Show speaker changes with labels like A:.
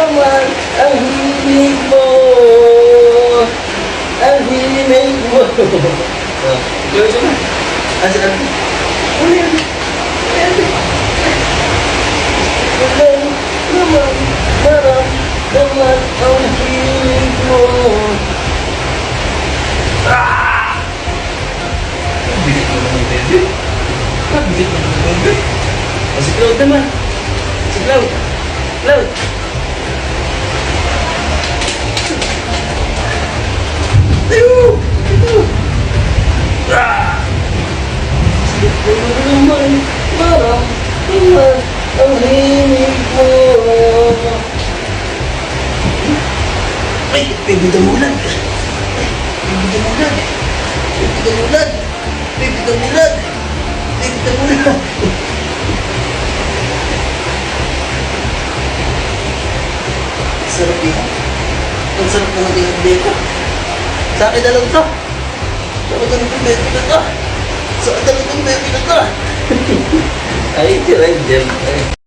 A: naman ang hilig mo. Ang hilig mo. Gawin siya na. Asan? Ulit. Ulit naman naman ang hilig mo.
B: Bilit mo naman, baby. Bilit mo naman, baby.
A: Si Cloud naman. Si Cloud. Cloud. Ayun! Ito! Ito naman, naman ang hilig mo.
B: Ay, baby damulan. Baby damulan. Baby damulan. Baby damulan. Baby damulan. Sarap yan. Ang sarap naman din ang beko. Sa akin na lang to. Sa akin na lang itong baby na to. Sa akin na lang itong baby na to.
A: Ay, tira, Jem.